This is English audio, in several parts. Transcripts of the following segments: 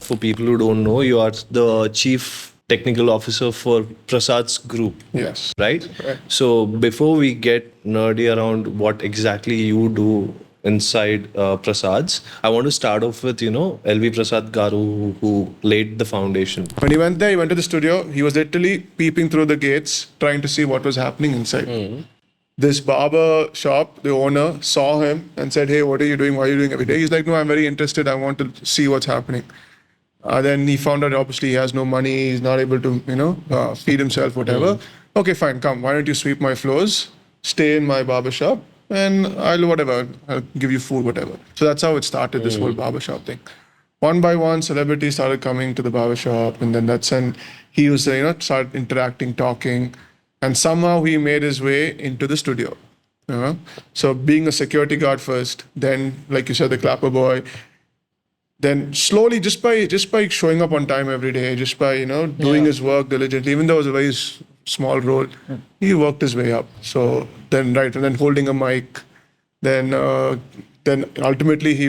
for people who don't know, you are the chief technical officer for Prasad's group. Yes. Right? So before we get nerdy around what exactly you do inside Prasad's, I want to start off with, LV Prasad Garu, who laid the foundation. When he went there, he went to the studio. He was literally peeping through the gates, trying to see what was happening inside. This barber shop, the owner, saw him and said, "Hey, what are you doing? Why are you doing every day?" He's like, "No, I'm very interested. I want to see what's happening." Then he found out, obviously, he has no money. He's not able to, feed himself, whatever. Okay, fine, come. Why don't you sweep my floors, stay in my barber shop, and I'll give you food, whatever. So that's how it started, this whole barber shop thing. One by one, celebrities started coming to the barber shop, and then that's when he was, started interacting, talking, and somehow he made his way into the studio. So being a security guard first, then, like you said, the clapper boy. Then slowly, just by showing up on time every day, just by doing his work diligently, even though it was a very small role, he worked his way up. So then and then holding a mic, then ultimately he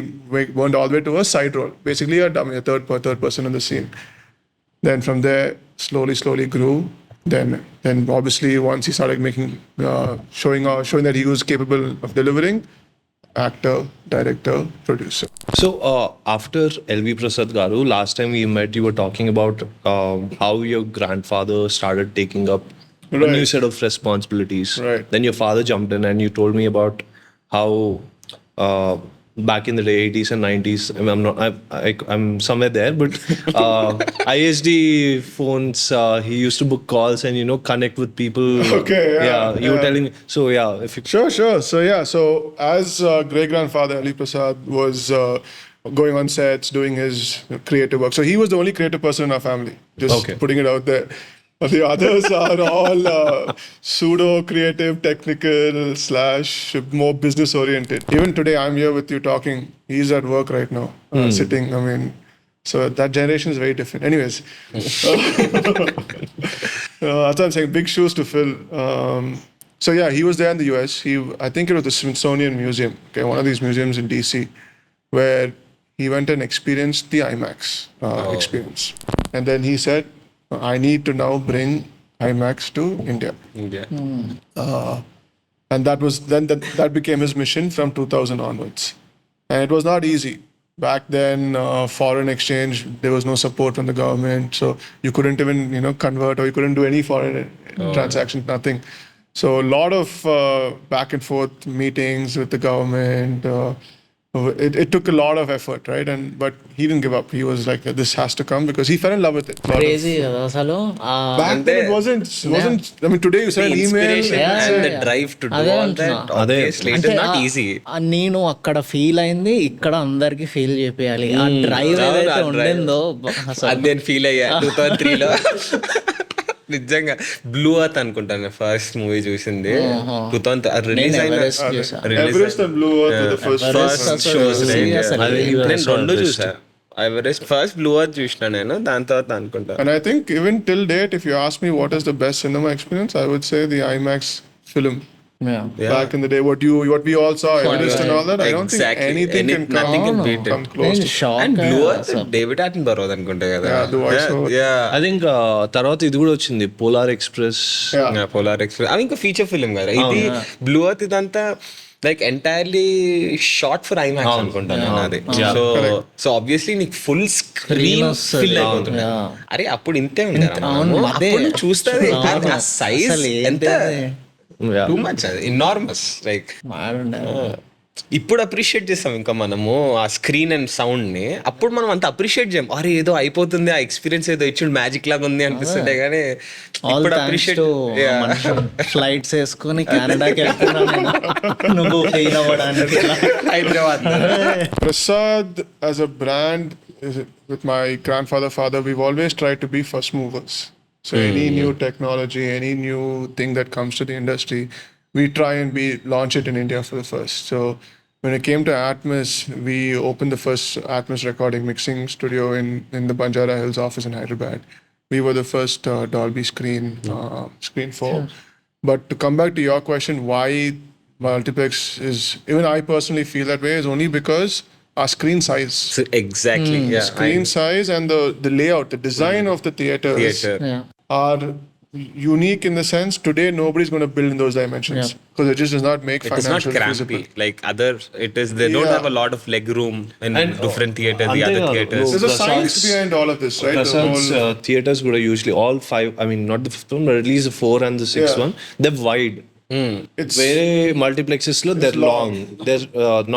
went all the way to a side role, basically a dummy, a third person in the scene. Then from there, slowly grew. Then obviously once he started making showing that he was capable of delivering. Actor, director, producer. So after LV Prasad Garu, last time we met, you were talking about how your grandfather started taking up a new set of responsibilities. Right. Then your father jumped in and you told me about how back in the day, 80s and 90s, I'm somewhere there, but ISD phones, he used to book calls and, connect with people. Okay, yeah. You were telling me. So, yeah. If you... Sure. So as great-grandfather Ali Prasad was going on sets, doing his creative work. So he was the only creative person in our family, just putting it out there. But the others are all pseudo-creative, technical / more business-oriented. Even today, I'm here with you talking. He's at work right now, sitting. So that generation is very different. Anyways, that's what I'm saying. Big shoes to fill. So yeah, he was there in the US. I think it was the Smithsonian Museum, one of these museums in DC, where he went and experienced the IMAX experience. And then he said, I need to now bring IMAX to India. And that became his mission from 2000 onwards. And it was not easy. Back then, foreign exchange, there was no support from the government. So you couldn't even, convert, or you couldn't do any foreign transactions, nothing. So a lot of back and forth meetings with the government. It took a lot of effort, right? But he didn't give up. He was like, this has to come, because he fell in love with it. Crazy. Back then it wasn't. Today you send email. And the drive to do all that. Obviously, it is not easy. నేను అక్కడ feel అయింది, ఇక్కడ అందరికి feel చేయాలి. ఆ drive ఏదైతే ఉండిందో అది నేను ఫీల్ అయ్యా 2003లో. నిజంగా బ్లూ అర్త్ అనుకుంటాను ఫస్ట్ మూవీ చూసింది. 2000 రిలీజ్ అయిన నేను రెండు చూసా. ఎవరెస్ట్ ఫస్ట్ బ్లూ అర్త్ చూసిన నేను, దాని తర్వాత అనుకుంటా. And I think even till date, if you ask me what is the best cinema experience, I would say the IMAX film. Back in the day, what we all saw, Everest and all that, I don't think anything can beat it. come close to it. And Blue Earth, David Attenborough అనుకుంటా కదా. The voiceover. I think తర్వాత ఇది కూడా వచ్చింది, polar express. Polar express అవి ఇంకా feature film కదా. ఇది బ్లూ ఎర్త్ ఇదంతా like entirely short for IMAX అనుకుంటాను అది. సో ఆబ్వియస్లీ నీకు ఫుల్ స్క్రీన్ ఫిల్ అయిపోతుంది. అరే అప్పుడు ఇంతే ఉంది చూస్తుంది, ఆ సైజ్ ఎంత టూ మచ్, అది ఎనార్మస్. లైక్ ఇప్పుడు అప్రిషియేట్ చేస్తాం ఇంకా మనము ఆ స్క్రీన్ అండ్ సౌండ్ ని. అప్పుడు మనం అంత అప్రిషియేట్ చేయం. అరే ఏదో అయిపోతుంది, ఆ ఎక్స్పీరియన్స్ ఏదో ఇచ్చిండు, మ్యాజిక్ లాగా ఉంది అనిపిస్తుంటే కానీ ఇప్పుడు అప్రిషియేట్. ఫ్లైట్స్ వేసుకుని కెనడాకి నువ్వు Hyderabad. Prasad as a brand, with my father, we've always tried to be first movers. So any new technology, any new thing that comes to the industry, we try and launch it in India for the first. So when it came to Atmos, we opened the first Atmos recording mixing studio in the Banjara Hills office in Hyderabad. We were the first Dolby screen 4. But to come back to your question, why multiplex is, even I personally feel that way, is only because screen size. So exactly. Yeah. Screen size and the layout, the design of the theaters Theater. Yeah. are unique in the sense today nobody's going to build in those dimensions because it just does not make It is not financial feasible. crampy like other. It is. They don't Yeah. have a lot of leg room in And, different theaters. The Ante, other theaters. There's a Prasad's- science behind all of this, right? The Prasad's whole- theaters would have usually all five. I mean, not the fifth one, but at least the four and the sixth Yeah. one. They're wide. it's Where multiplexes they're long. They're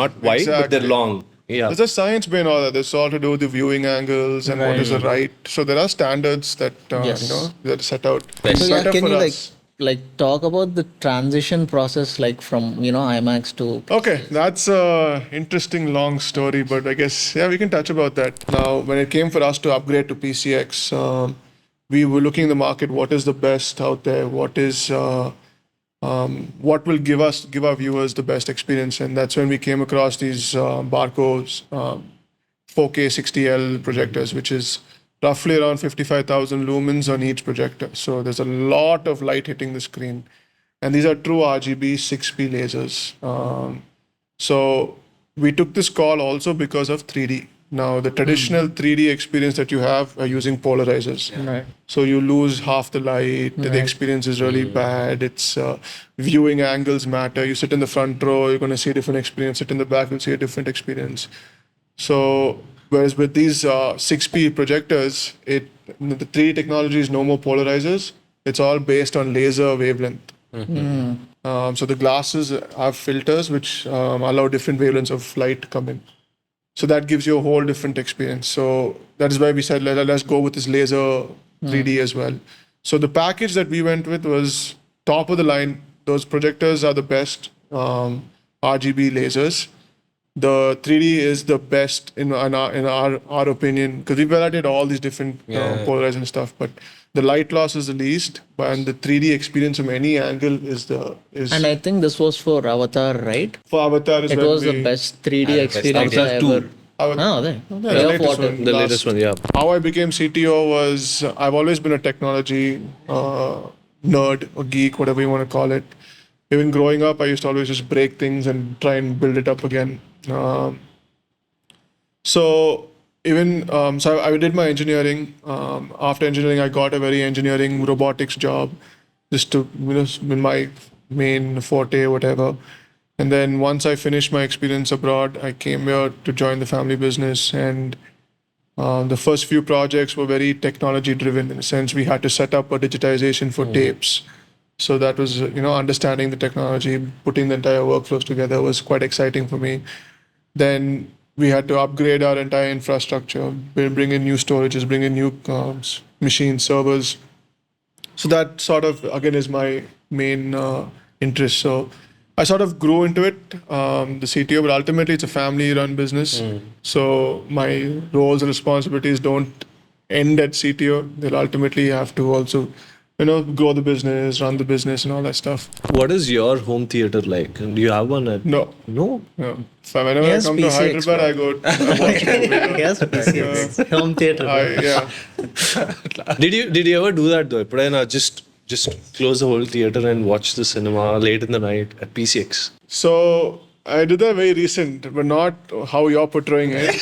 not wide, but they're Exactly. long. Yeah. there's a science behind all that. There's all to do with the viewing angles and what is the right. So there are standards that Yes. that are set out. Yes. So yeah, Better can for you us. like talk about the transition process, like from IMAX to Okay, that's a interesting long story, but I guess we can touch about that. Now, when it came for us to upgrade to PCX, we were looking in the market. What is the best out there? What is what will give our viewers the best experience? And that's when we came across these Barco's 4K 60L projectors, which is roughly around 55,000 lumens on each projector. So there's a lot of light hitting the screen. And these are true RGB 6P lasers. So we took this call also because of 3D. Now, the traditional 3D experience that you have are using polarizers. right. So you lose half the light. The experience is really bad. It's viewing angles matter. You sit in the front row, you're going to see a different experience. Sit in the back, you'll see a different experience. So whereas with these 6P projectors, the 3D technology is no more polarizers. It's all based on laser wavelength. So the glasses have filters which allow different wavelengths of light to come in. So that gives you a whole different experience. So that is why we said let's go with this laser 3D as well. So the package that we went with was top of the line. Those projectors are the best RGB lasers. The 3D is the best in our opinion because we validated all these different polarizers and stuff, but the light loss is the least, and the 3D experience from any angle is And I think this was for Avatar, right? for Avatar. It was the best 3D experience Avatar I 2. ever. Oh, there. the Way of latest water. one. The latest one, yeah. How I became CTO was I've always been a technology nerd or geek, whatever you want to call it. Even growing up, I used to always just break things and try and build it up again. So I did my engineering. After engineering, I got a very engineering robotics job, just to in my main forte, whatever. And then once I finished my experience abroad, I came here to join the family business. And the first few projects were very technology driven in the sense we had to set up a digitization for tapes. So that was, understanding the technology, putting the entire workflows together was quite exciting for me. Then we had to upgrade our entire infrastructure, bring in new storages, bring in new machines, servers. So that sort of, again, is my main interest. So I sort of grew into it, the CTO, but ultimately it's a family-run business. So my roles and responsibilities don't end at CTO. They'll ultimately have to also, grow the business, run the business, and all that stuff. What is your home theater like? Do you have one at? No. No? So whenever Yes, I come to PCX, Hyderabad, I go I watch movie. Yes, PCX. Home theater. Yeah. Did you ever do that though? Pradena, just close the whole theater and watch the cinema late in the night at PCX. So I did that very recent, but not how you're portraying it.